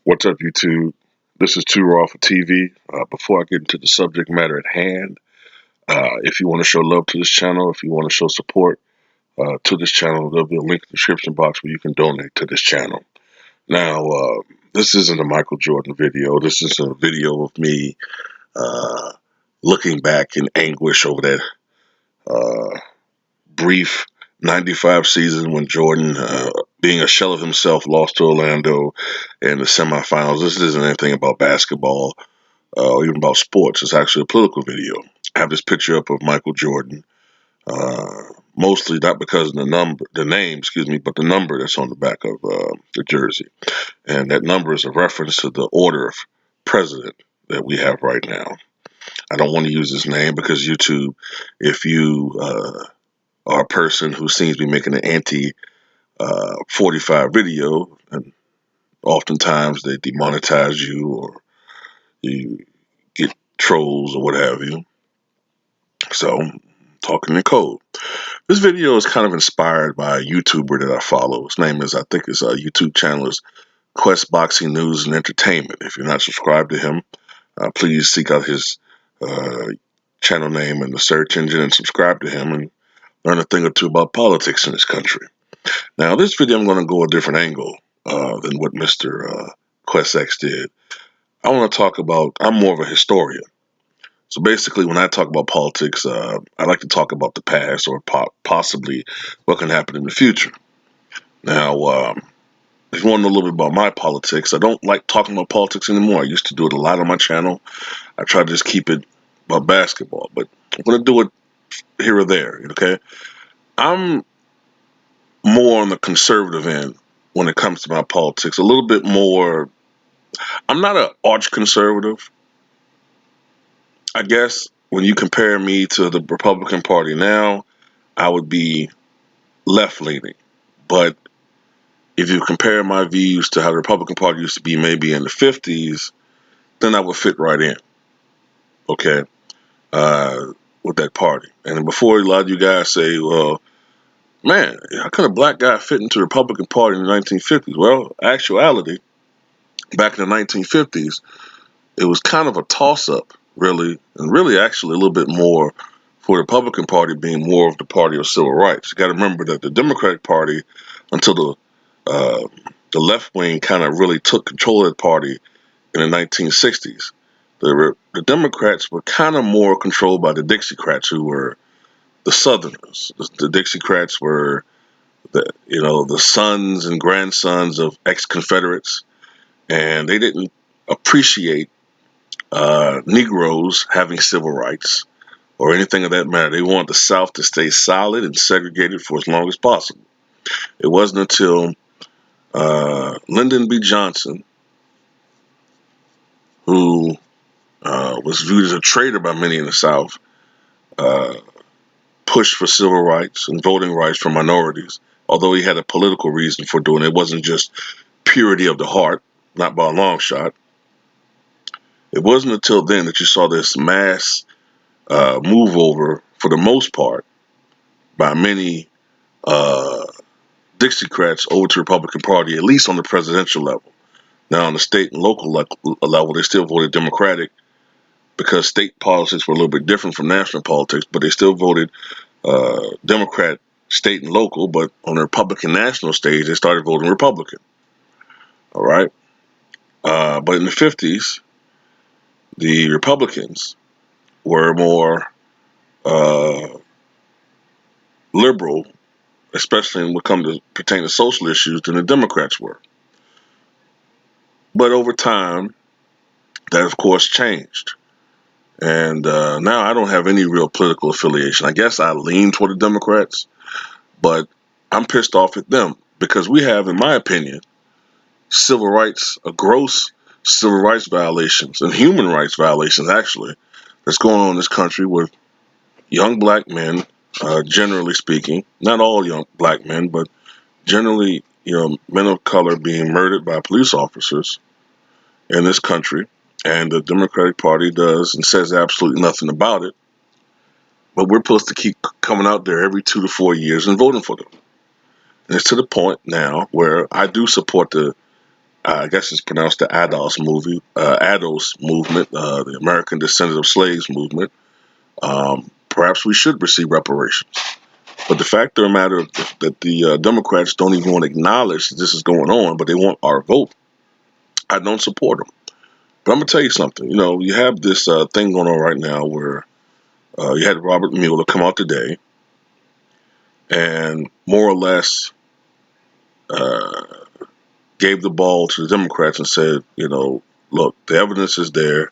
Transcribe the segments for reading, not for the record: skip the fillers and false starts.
What's up, YouTube? This is Too Raw for TV. Before I get into the subject matter at hand, if you want to show love to this channel, if you want to show support to this channel, there'll be a link in the description box where you can donate to this channel. Now, this isn't a Michael Jordan video. This is a video of me uh, looking back in anguish over that uh, brief 95 season when Jordan, being a shell of himself, lost to Orlando in the semifinals. This isn't anything about basketball or even about sports. It's actually a political video. I have this picture up of Michael Jordan, uh, mostly not because of the name, excuse me, but the number that's on the back of the jersey. And that number is a reference to the order of president that we have right now. I don't want to use his name because YouTube, if you are a person who seems to be making an anti 45 video, and oftentimes they demonetize you or you get trolls or what have you. So, talking in code. This video is kind of inspired by a YouTuber that I follow. His name is, I think his YouTube channel is Quest Boxing News and Entertainment. If you're not subscribed to him, please seek out his uh, channel name in the search engine and subscribe to him and learn a thing or two about politics in this country. Now, this video, I'm going to go a different angle than what Mr. QuestX did. I want to talk about, I'm more of a historian. So basically, when I talk about politics, I like to talk about the past or possibly what can happen in the future. Now, if you want to know a little bit about my politics, I don't like talking about politics anymore. I used to do it a lot on my channel. I try to just keep it about basketball, but I'm going to do it here or there, okay? I'm more on the conservative end when it comes to my politics, a little bit more. I'm not an arch conservative. I guess when you compare me to the Republican Party now, I would be left leaning. But if you compare my views to how the Republican Party used to be maybe in the 50s, then I would fit right in, okay, uh, with that party. And before a lot of you guys say, well, man, how can a black guy fit into the Republican Party in the 1950s? Well, actuality, back in the 1950s, it was kind of a toss up, really, and really actually a little bit more for the Republican Party being more of the party of civil rights. You got to remember that the Democratic Party, until the left wing kind of really took control of the party in the 1960s, the Democrats were kind of more controlled by the Dixiecrats, who were the Southerners. The Dixiecrats were the sons and grandsons of ex-Confederates, and they didn't appreciate Negroes having civil rights or anything of that matter. They wanted the South to stay solid and segregated for as long as possible. It wasn't until Lyndon B. Johnson, who was viewed as a traitor by many in the South, uh, pushed for civil rights and voting rights for minorities. Although he had a political reason for doing it, it wasn't just purity of the heart, not by a long shot. It wasn't until then that you saw this mass move over, for the most part, by many uh, Dixiecrats over to the Republican Party, at least on the presidential level. Now, on the state and local level, they still voted Democratic because state politics were a little bit different from national politics, but they still voted Democrat state and local. But on the Republican national stage, they started voting Republican. All right. But in the 50s, the Republicans were more uh, liberal, especially when it comes to pertain to social issues, than the Democrats were. But over time, that of course changed. And now I don't have any real political affiliation. I guess I lean toward the Democrats, but I'm pissed off at them because we have, in my opinion, civil rights, a gross civil rights violations and human rights violations, actually, that's going on in this country with young black men, generally speaking, not all young black men, but generally, men of color being murdered by police officers in this country. And the Democratic Party does and says absolutely nothing about it. But we're supposed to keep coming out there every 2 to 4 years and voting for them. And it's to the point now where I do support I guess it's pronounced the ADOS movement, the American Descendants of Slaves movement. Perhaps we should receive reparations. But the fact of the matter that the Democrats don't even want to acknowledge that this is going on, but they want our vote, I don't support them. But I'm gonna tell you something. You have this thing going on right now where you had Robert Mueller come out today and more or less uh, gave the ball to the Democrats and said, look, the evidence is there,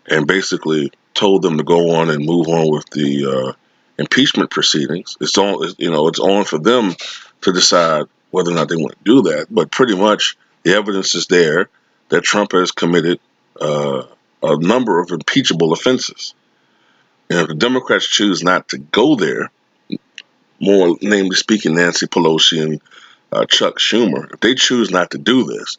and basically told them to go on and move on with the impeachment proceedings. It's on for them to decide whether or not they want to do that. But pretty much the evidence is there that Trump has committed uh, a number of impeachable offenses. And if the Democrats choose not to go there, more namely speaking, Nancy Pelosi and Chuck Schumer, if they choose not to do this,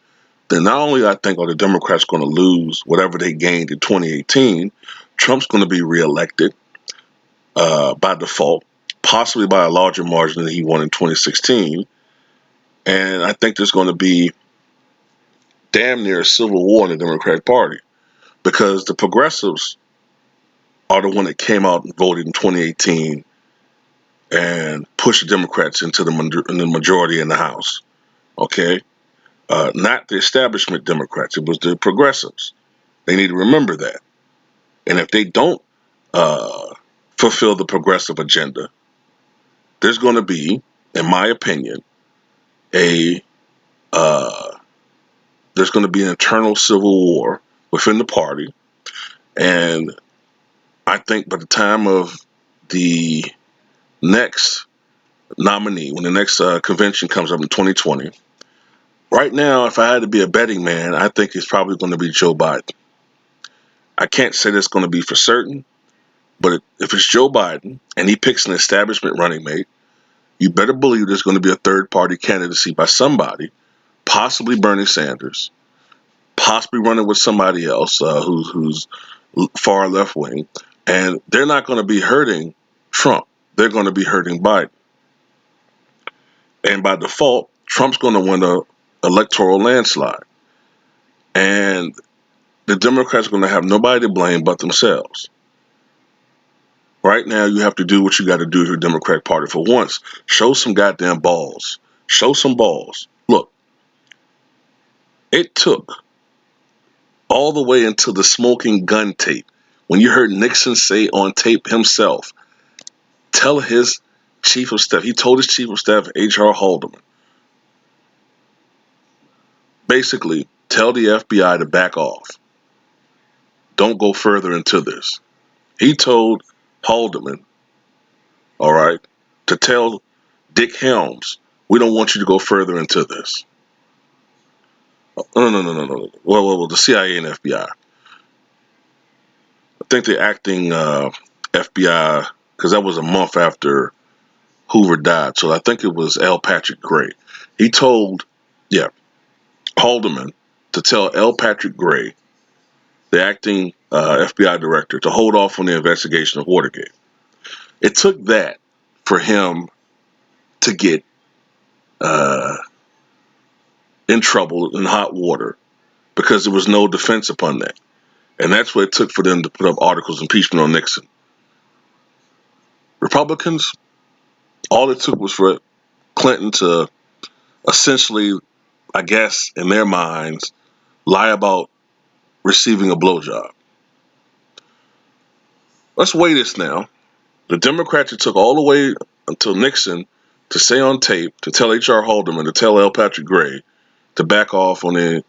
then not only I think are the Democrats going to lose whatever they gained in 2018, Trump's going to be reelected by default, possibly by a larger margin than he won in 2016. And I think there's going to be damn near a civil war in the Democratic Party because the progressives are the one that came out and voted in 2018 and pushed the Democrats into the majority in the House. Okay, not the establishment Democrats; it was the progressives. They need to remember that. And if they don't uh, fulfill the progressive agenda, there's going to be, in my opinion, a uh, there's going to be an internal civil war within the party. And I think by the time of the next nominee, when the next convention comes up in 2020, right now, if I had to be a betting man, I think it's probably going to be Joe Biden. I can't say that's going to be for certain, but if it's Joe Biden and he picks an establishment running mate, you better believe there's going to be a third party candidacy by somebody, possibly Bernie Sanders, possibly running with somebody else who's far left wing, and they're not going to be hurting Trump. They're going to be hurting Biden, and by default, Trump's going to win a electoral landslide, and the Democrats are going to have nobody to blame but themselves. Right now, you have to do what you got to do to the Democratic Party for once. Show some goddamn balls. Show some balls. Look, it took all the way into the smoking gun tape when you heard Nixon say on tape himself, tell his chief of staff, he told his chief of staff, H.R. Haldeman, basically, tell the FBI to back off. Don't go further into this. He told Haldeman, all right, to tell Dick Helms, we don't want you to go further into this. No. Well, the CIA and FBI. I think the acting FBI, because that was a month after Hoover died. So I think it was L. Patrick Gray. He told, yeah, Haldeman to tell L. Patrick Gray, the acting FBI director, to hold off on the investigation of Watergate. It took that for him to get uh, in trouble in hot water because there was no defense upon that. And that's what it took for them to put up articles of impeachment on Nixon. Republicans, all it took was for Clinton to essentially, I guess, in their minds, lie about receiving a blowjob. Let's weigh this now. The Democrats, it took all the way until Nixon to say on tape, to tell H.R. Haldeman, to tell L. Patrick Gray to back off on the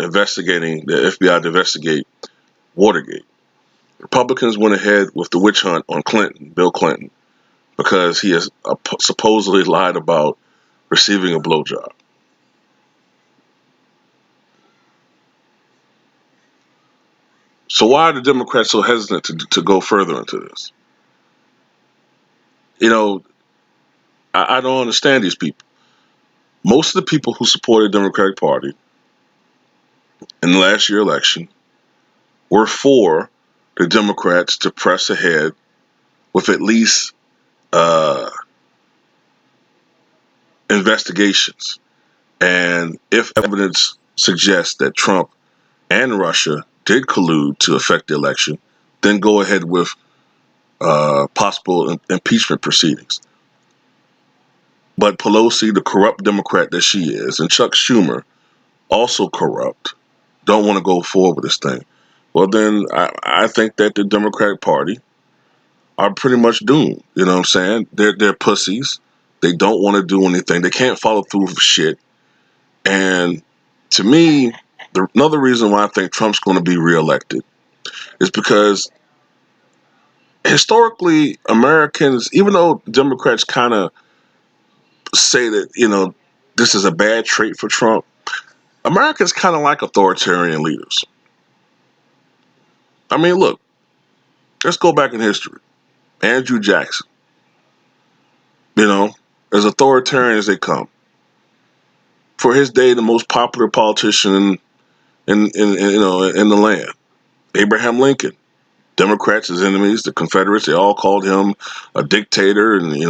investigating, the FBI to investigate Watergate. Republicans went ahead with the witch hunt on Clinton, Bill Clinton, because he has supposedly lied about receiving a blowjob. So why are the Democrats so hesitant to go further into this? You know, I don't understand these people. Most of the people who supported the Democratic Party in the last year election were for the Democrats to press ahead with at least uh, investigations. And if evidence suggests that Trump and Russia did collude to affect the election, then go ahead with possible impeachment proceedings. But Pelosi, the corrupt Democrat that she is, and Chuck Schumer, also corrupt, don't want to go forward with this thing. Well, then I think that the Democratic Party are pretty much doomed. You know what I'm saying? They're pussies. They don't want to do anything. They can't follow through with shit. And to me, another reason why I think Trump's going to be reelected is because historically, Americans, even though Democrats kind of say that, this is a bad trait for Trump, Americans kind of like authoritarian leaders. I mean, look, let's go back in history. Andrew Jackson, as authoritarian as they come. For his day, the most popular politician in the land. Abraham Lincoln. Democrats, his enemies, the Confederates, they all called him a dictator, and he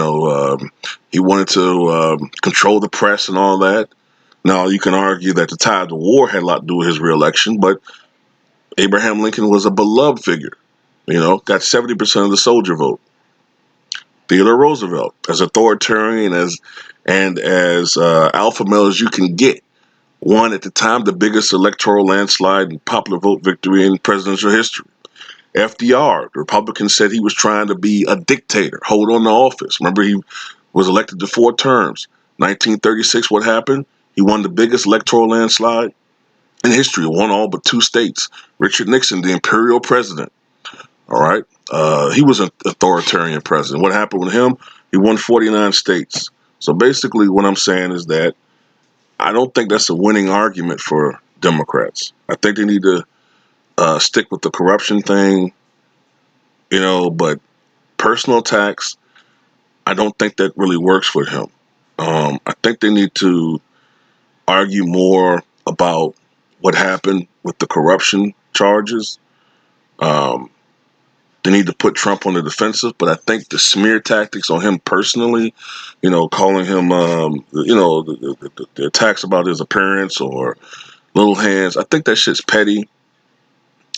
wanted to control the press and all that. Now you can argue that the tide of the war had a lot to do with his reelection, but Abraham Lincoln was a beloved figure. Got 70% of the soldier vote. Theodore Roosevelt, as authoritarian as alpha male as you can get, won at the time the biggest electoral landslide and popular vote victory in presidential history. FDR, the Republicans said he was trying to be a dictator, hold on to office. Remember, he was elected to 4 terms. 1936, what happened? He won the biggest electoral landslide in history, won all but 2 states. Richard Nixon, the imperial president. All right. He was an authoritarian president. What happened with him? He won 49 states. So basically what I'm saying is that I don't think that's a winning argument for Democrats. I think they need to stick with the corruption thing, but personal attacks, I don't think that really works for him. I think they need to argue more about what happened with the corruption charges. They need to put Trump on the defensive, but I think the smear tactics on him personally, calling him, the attacks about his appearance or little hands, I think that shit's petty.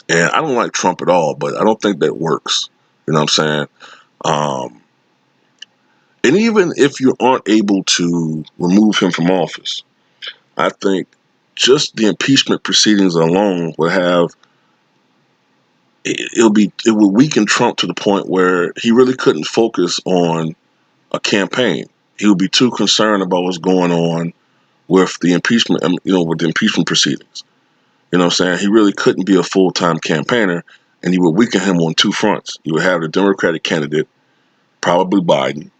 And I don't like Trump at all, but I don't think that works. You know what I'm saying? And even if you aren't able to remove him from office, I think just the impeachment proceedings alone will have it will weaken Trump to the point where he really couldn't focus on a campaign. He would be too concerned about what's going on with the impeachment, with the impeachment proceedings. You know what I'm saying? He really couldn't be a full-time campaigner, and he would weaken him on 2 fronts. You would have the Democratic candidate, probably Biden,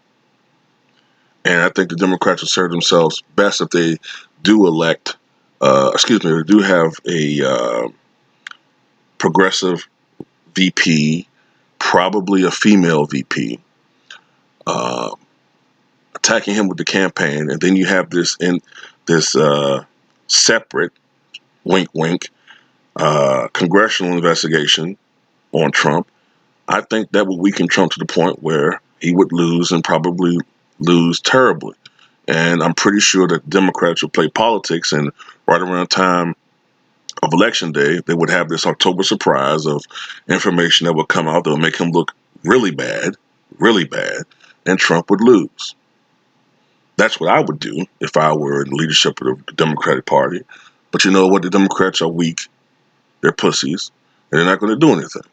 and I think the Democrats would serve themselves best if they do elect, they do have a progressive VP, probably a female VP, attacking him with the campaign, and then you have this separate, wink wink, congressional investigation on Trump. I think that would weaken Trump to the point where he would lose, and probably lose terribly. And I'm pretty sure that Democrats would play politics, and right around time of election day, they would have this October surprise of information that would come out that would make him look really bad, and Trump would lose. That's what I would do if I were in leadership of the Democratic Party. But you know what? The Democrats are weak. They're pussies, and they're not going to do anything.